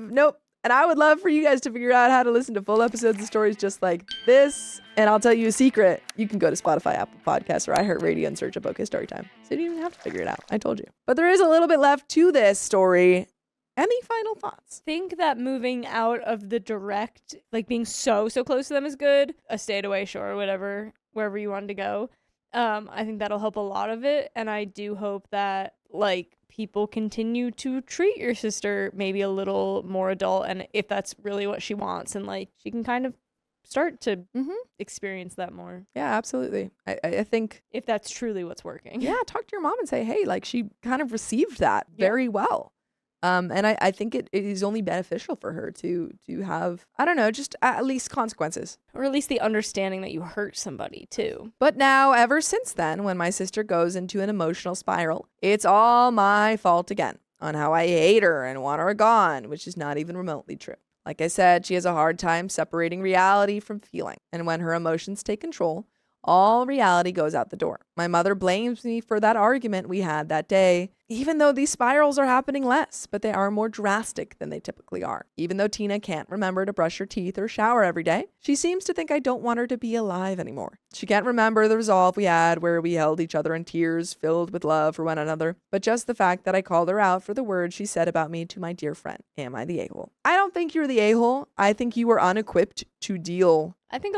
And I would love for you guys to figure out how to listen to full episodes of stories just like this. And I'll tell you a secret. You can go to Spotify, Apple Podcasts, or iHeartRadio and search up OKstorytime. So you don't even have to figure it out. I told you. But there is a little bit left to this story. Any final thoughts? Think that moving out of the direct, like being so close to them is good. A stayed away, sure, whatever, wherever you wanted to go. I think that'll help a lot of it. And I do hope that, like, people continue to treat your sister maybe a little more adult, and if that's really what she wants, and like she can kind of start to experience that more. Yeah, absolutely. I think if that's truly what's working. Yeah, talk to your mom and say, hey, like she kind of received that very well. And I think it is only beneficial for her to have, I don't know, just at least consequences. Or at least the understanding that you hurt somebody too. But now, ever since then, when my sister goes into an emotional spiral, it's all my fault again on how I hate her and want her gone, which is not even remotely true. Like I said, she has a hard time separating reality from feeling. And when her emotions take control, all reality goes out the door. My mother blames me for that argument we had that day, even though these spirals are happening less, but they are more drastic than they typically are. Even though Tina can't remember to brush her teeth or shower every day, she seems to think I don't want her to be alive anymore. She can't remember the resolve we had where we held each other in tears filled with love for one another, but just the fact that I called her out for the words she said about me to my dear friend. Am I the a-hole? I don't think you're the a-hole. I think you were unequipped to deal. I think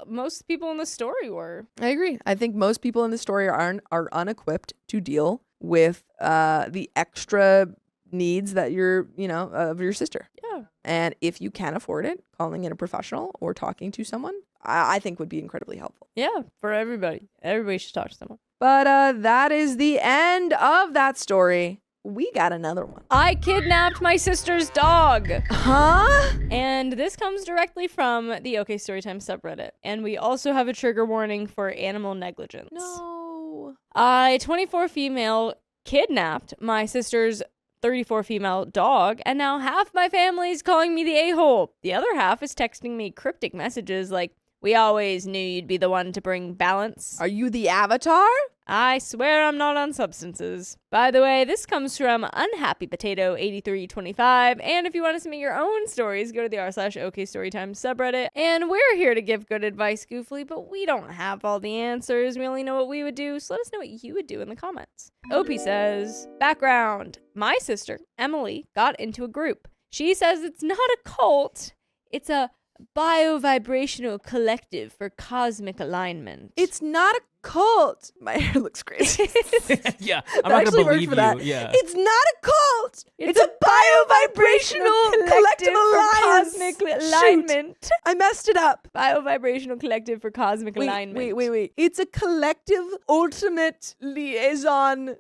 most people in the story were. I agree. I think most people in the story are unequipped to deal with the extra needs that of your sister. Yeah. And if you can afford it, calling in a professional or talking to someone, I think would be incredibly helpful. Yeah, for everybody. Everybody should talk to someone. But that is the end of that story. We got another one. I kidnapped my sister's dog. Huh? And this comes directly from the OK Storytime subreddit. And we also have a trigger warning for animal negligence. No. I, 24 female, kidnapped my sister's 34 female dog, and now half my family's calling me the a-hole. The other half is texting me cryptic messages like, we always knew you'd be the one to bring balance. Are you the avatar? I swear I'm not on substances. By the way, this comes from UnhappyPotato8325, and if you want to submit your own stories, go to the r/OKStorytime subreddit, and we're here to give good advice, Goofly, but we don't have all the answers. We only know what we would do, so let us know what you would do in the comments. OP says, background. My sister, Emily, got into a group. She says it's not a cult, it's a bio-vibrational collective for cosmic alignment. It's not a cult. My hair looks crazy. Yeah, I'm That not actually gonna worked believe for that. you. Yeah. It's not a cult. It's a bio-vibrational collective alliance. Cosmic alignment. Shoot, I messed it up. Bio-vibrational collective for cosmic alignment. Wait. It's a collective ultimate liaison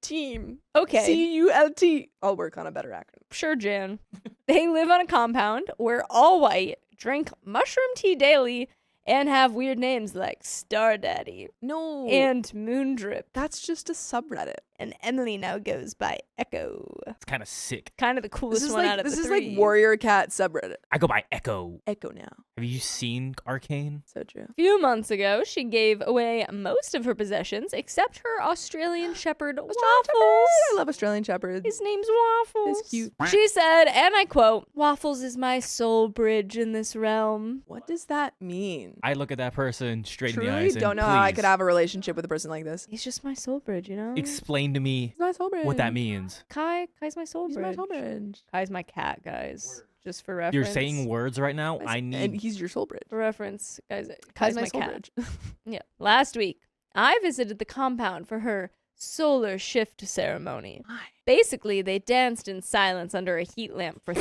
team. Okay. CULT. I'll work on a better acronym. Sure, Jan. They live on a compound, wear all white, drink mushroom tea daily, and have weird names like Star Daddy No. and Moondrip. That's just a subreddit. and Emily now goes by Echo. It's kind of sick. Kind of the coolest This is one like out of the this is three. like Warrior Cat subreddit. I go by Echo. Echo now. Have you seen Arcane? So true. A few months ago, she gave away most of her possessions except her Australian Shepherd Waffles. I love Australian Shepherds. His name's Waffles. He's cute. She said, and I quote, "Waffles is my soul bridge in this realm." What does that mean? I look at that person straight in the Truly eyes and don't know how I please could have a relationship with a person like this. He's just my soul bridge, you know? explain to me He's my soul bridge. what that means. Kai's my soul He's bridge. my soul bridge. Kai's my cat, guys. Just for reference. You're saying words right now. I And need. he's your soul bridge. For reference, guys. Kai's Kai's my my soul cat. bridge. Yeah. Last week, I visited the compound for her solar shift ceremony. Why? Basically, they danced in silence under a heat lamp for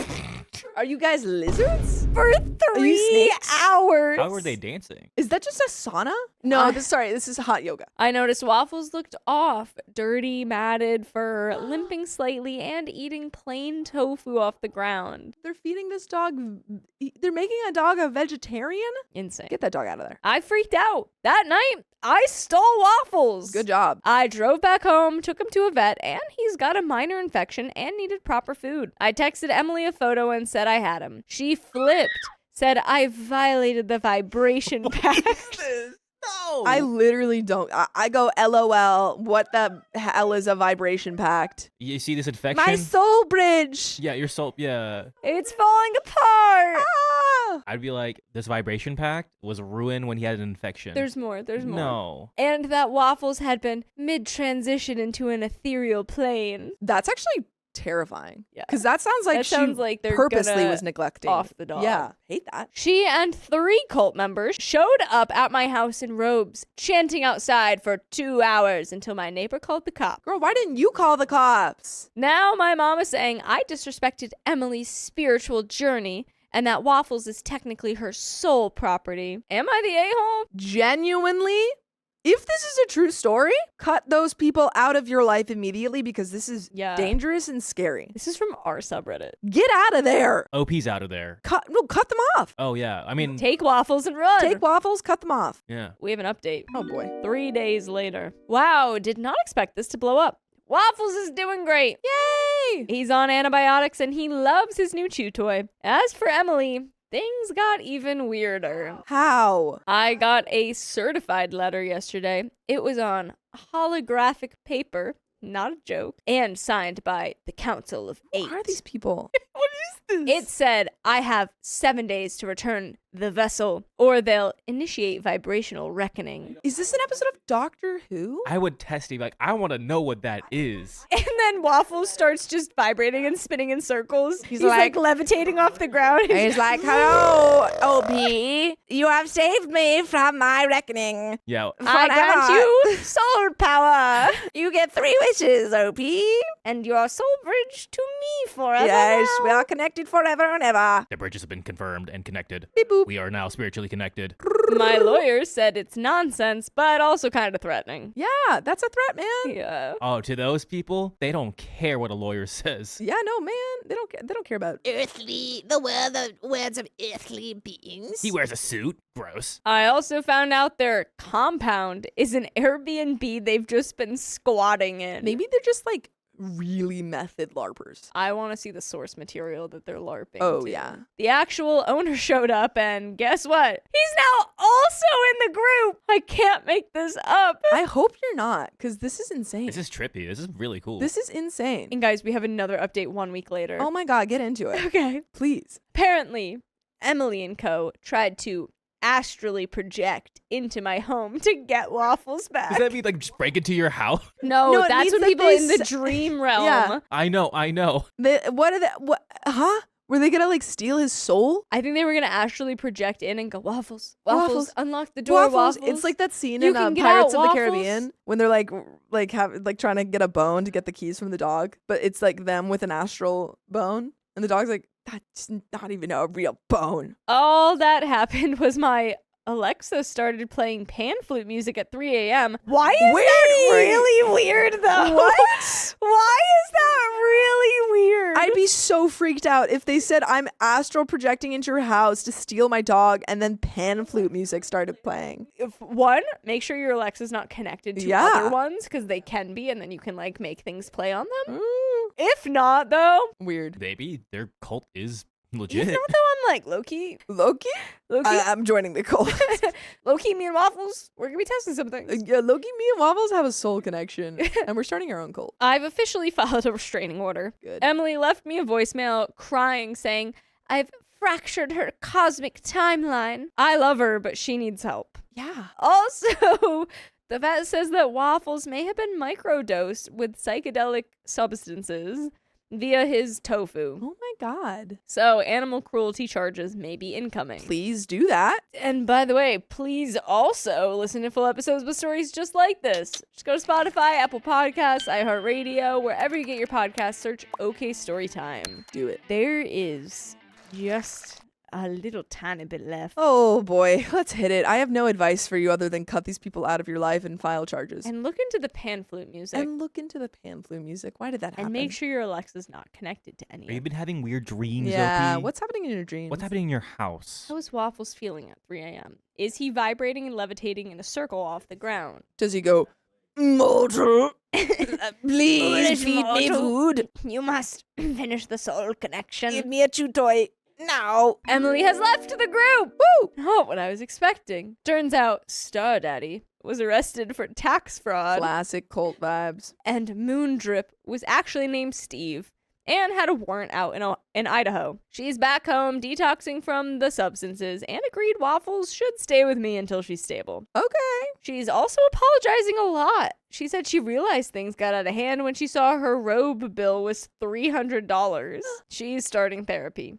Are you guys lizards? for Are you 3 snakes? hours. How were they dancing? Is that just a sauna? No, Uh, this is hot yoga. I noticed Waffles looked off, dirty, matted fur, limping slightly, and eating plain tofu off the ground. They're feeding this dog. They're making a dog a vegetarian? Insane. Get that dog out of there. I freaked out. That night, I stole Waffles. Good job. I drove back home, took him to a vet, and he's got a minor infection and needed proper food. I texted Emily a photo and said I had him. She flipped, said I violated the vibration pact. No. I literally don't. I go, LOL. What the hell is a vibration pact? You see this infection? My soul bridge. Yeah, your soul. Yeah. It's falling apart. Ah! I'd be like, this vibration pact was ruined when he had an infection. There's more. There's more. No. And that Waffles had been mid-transition into an ethereal plane. That's actually terrifying. Yeah. Because that sounds like That she sounds like they're purposely gonna was neglecting off the dog. Yeah, hate that. She and 3 cult members showed up at my house in robes, chanting outside for 2 hours until my neighbor called the cops. Girl, why didn't you call the cops? Now my mom is saying I disrespected Emily's spiritual journey and that Waffles is technically her soul property. Am I the a-hole? Genuinely, if this is a true story, cut those people out of your life immediately because this is Yeah. dangerous and scary. This is from our subreddit. Get out of there. OP's out of there. Cut them off. Oh, yeah. I mean, Take Waffles and run. Take Waffles, cut them off. yeah. We have an update. Oh boy. 3 days later. Wow, did not expect this to blow up. Waffles is doing great. Yay! He's on antibiotics and he loves his new chew toy. As for Emily, things got even weirder. How? I got a certified letter yesterday. It was on holographic paper, not a joke, and signed by the Council of 8. Who are these people? What is this? It said, I have 7 days to return the vessel, or they'll initiate vibrational reckoning. Is this an episode of Doctor Who? I would test him. Like, I want to know what that is. And then Waffles starts just vibrating and spinning in circles. He's like- like levitating off the ground. He's like, hello, OP. You have saved me from my reckoning. Yeah. I grant you soul power. You get 3 wishes, OP. And your soul bridge to me forever. Yes, now. we are connected forever and ever. The bridges have been confirmed and connected. Beep boop. We are now spiritually connected. My lawyer said it's nonsense, but also kind of threatening. Yeah, that's a threat, man. Yeah. Oh, to those people, they don't care what a lawyer says. Yeah, no, man. They don't care about the words of earthly beings. He wears a suit. Gross. I also found out their compound is an Airbnb they've just been squatting in. Maybe they're just like really method LARPers. I want to see the source material that they're LARPing. Oh, to. yeah. The actual owner showed up, and guess what? He's now also in the group. I can't make this up. I hope you're not, because this is insane. This is trippy. This is really cool. This is insane. And guys, we have another update 1 week later. Oh my God, get into it. Okay. Please. Apparently, Emily and co. tried to astrally project into my home to get Waffles back. Does that mean like just break into your house? No, No, it that's means when that people they in the s- dream realm. Yeah. I know. What are they? What? Huh? Were they gonna like steal his soul? I think they were gonna astrally project in and go, Waffles, Waffles. Waffles, unlock the door, Waffles. It's like that scene You in can get Pirates out, of the Waffles. Caribbean when they're like trying to get a bone to get the keys from the dog, but it's like them with an astral bone, and the dog's like, that's not even a real bone. all that happened was my Alexa started playing pan flute music at 3 a.m. Why is that really weird, though? What? Why is that really weird? I'd be so freaked out if they said I'm astral projecting into your house to steal my dog and then pan flute music started playing. One, make sure your Alexa's not connected to Yeah. other ones because they can be, and then you can like make things play on them. Mm, If not, though, weird. Maybe their cult is if legit. not, though, I'm like Loki. Loki? I'm joining the cult. Loki, me and Waffles, we're gonna be testing something. Yeah, Loki, me, and Waffles have a soul connection, and we're starting our own cult. I've officially filed a restraining order. Good. Emily left me a voicemail crying, saying, "I've fractured her cosmic timeline. I love her, but she needs help." Yeah. Also, the vet says that Waffles may have been microdosed with psychedelic substances via his tofu. Oh my God. So animal cruelty charges may be incoming. Please do that. And by the way, please also listen to full episodes with stories just like this. Just go to Spotify, Apple Podcasts, iHeartRadio, wherever you get your podcasts, search OK Storytime. Do it. There is just a little tiny bit left. Oh boy, let's hit it. I have no advice for you other than cut these people out of your life and file charges. And look into the pan flute music. And look into the pan flute music. Why did that happen? And make sure your Alexa's not connected to any Have you of been having weird dreams, Yeah, Opie? what's happening in your dreams? What's happening in your house? How is Waffles feeling at 3 a.m.? Is he vibrating and levitating in a circle off the ground? Does he go, mortal? Please feed me food. You must finish the soul connection. Give me a chew toy. Now. Emily has left the group. Woo! Not what I was expecting. Turns out Star Daddy was arrested for tax fraud, Classic cult vibes. and Moondrip was actually named Steve and had a warrant out in Idaho. She's back home detoxing from the substances and agreed Waffles should stay with me until she's stable. Okay. She's also apologizing a lot. She said she realized things got out of hand when she saw her robe bill was $300. She's starting therapy.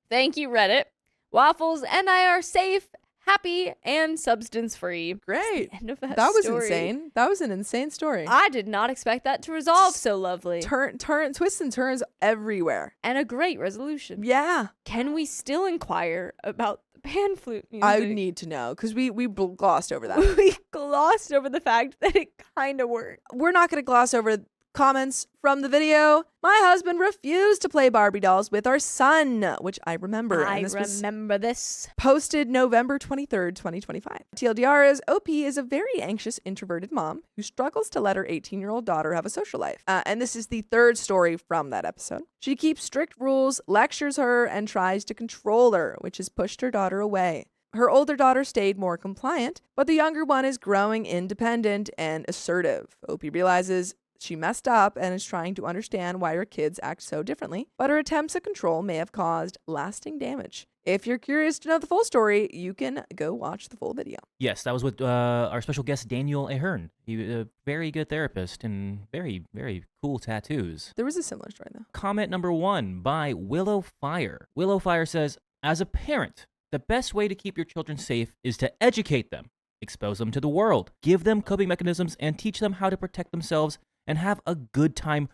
Thank you, Reddit. Waffles and I are safe, happy, and substance-free. Great. End of that That was story. insane. That was an insane story. I did not expect that to resolve so lovely. Twists and turns everywhere. And a great resolution. Yeah. Can we still inquire about the pan flute music? I need to know because we glossed over that. We glossed over the fact that it kind of worked. We're not going to gloss over comments from the video. My husband refused to play Barbie dolls with our son, which I remember. I and this was remember this. posted November 23rd, 2025. TLDR is OP is a very anxious, introverted mom who struggles to let her 18-year-old daughter have a social life. And this is the third story from that episode. She keeps strict rules, lectures her, and tries to control her, which has pushed her daughter away. Her older daughter stayed more compliant, but the younger one is growing independent and assertive. OP realizes she messed up and is trying to understand why her kids act so differently, but her attempts at control may have caused lasting damage. If you're curious to know the full story, you can go watch the full video. Yes, that was with our special guest, Daniel Ahern. He was a very good therapist and very, very cool tattoos. There was a similar story, though. Comment number 1 by Willow Fire. Willow Fire says, as a parent, the best way to keep your children safe is to educate them, expose them to the world, give them coping mechanisms, and teach them how to protect themselves and have a good time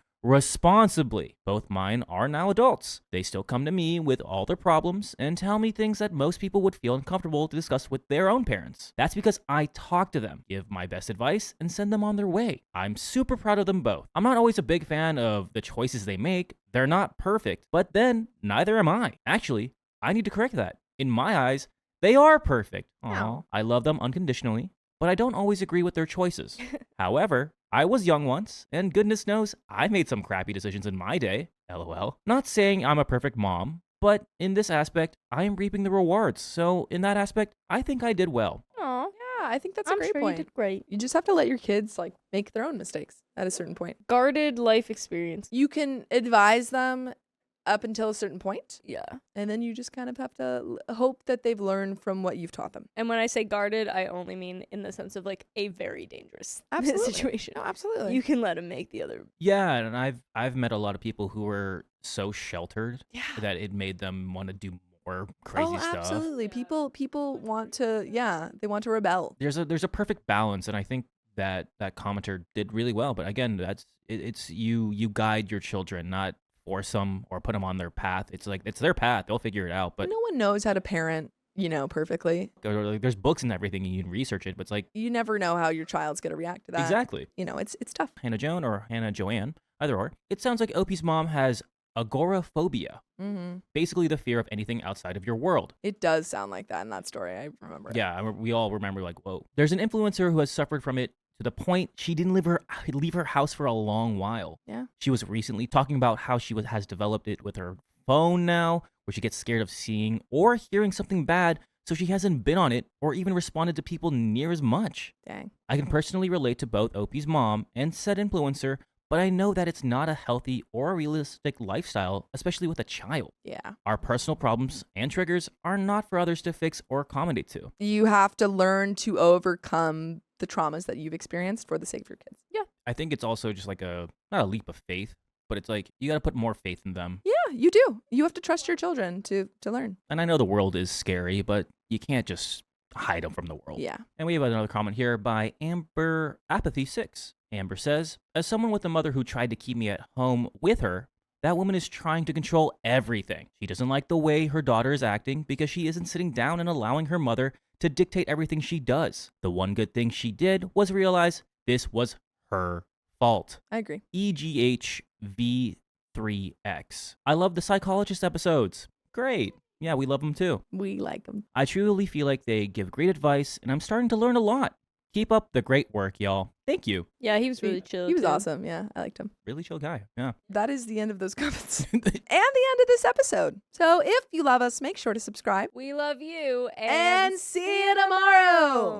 responsibly. Both mine are now adults. They still come to me with all their problems and tell me things that most people would feel uncomfortable to discuss with their own parents. That's because I talk to them, give my best advice, and send them on their way. I'm super proud of them both. I'm not always a big fan of the choices they make. They're not perfect, but then neither am I. Actually, I need to correct that. In my eyes, they are perfect. Aww. I love them unconditionally, but I don't always agree with their choices. However, I was young once, and goodness knows I made some crappy decisions in my day. LOL. Not saying I'm a perfect mom, but in this aspect, I am reaping the rewards. So in that aspect, I think I did well. Aw, Yeah, I think that's a I'm great sure point. you did great. You just have to let your kids make their own mistakes at a certain point. Guarded life experience. You can advise them up until a certain point, Yeah. and then you just kind of have to hope that they've learned from what you've taught them. And when I say guarded, I only mean in the sense of a very dangerous Absolutely. situation. No, absolutely. You can let them make the other. Yeah, and I've met a lot of people who were so sheltered Yeah. that it made them want to do more crazy stuff. Absolutely. Yeah. People want to, they want to rebel. There's a perfect balance, and I think that commenter did really well. But again, it's you guide your children, not force them or put them on their path. It's their path. They'll figure it out. But no one knows how to parent perfectly. Or, like, there's books and everything, and you can research it, but it's like, You never know how your child's going to react to that. exactly. It's tough. Hannah Joan or Hannah Joanne, either or. It sounds like Opie's mom has agoraphobia, basically the fear of anything outside of your world. It does sound like that in that story. I remember it. Yeah, we all remember, like, whoa. There's an influencer who has suffered from it to the point she didn't leave her house for a long while. Yeah. She was recently talking about how she has developed it with her phone now, where she gets scared of seeing or hearing something bad, so she hasn't been on it or even responded to people near as much. Dang. I can personally relate to both Opie's mom and said influencer, but I know that it's not a healthy or a realistic lifestyle, especially with a child. Yeah. Our personal problems and triggers are not for others to fix or accommodate to. You have to learn to overcome the traumas that you've experienced for the sake of your kids. Yeah. I think it's also just like not a leap of faith, but it's like you got to put more faith in them. Yeah, you do. You have to trust your children to learn. And I know the world is scary, but you can't just hide them from the world. Yeah. And we have another comment here by Amber Apathy 6. Amber says, as someone with a mother who tried to keep me at home with her, that woman is trying to control everything. She doesn't like the way her daughter is acting because she isn't sitting down and allowing her mother to dictate everything she does. The one good thing she did was realize this was her fault. I agree. EGHV3X. I love the psychologist episodes. Great. Yeah, we love them too. We like them. I truly feel like they give great advice, and I'm starting to learn a lot. Keep up the great work, y'all. Thank you. Yeah, he was really chill. He was too. awesome. Yeah, I liked him. Really chill guy. Yeah. That is the end of those comments and the end of this episode. So if you love us, make sure to subscribe. We love you. And see you tomorrow.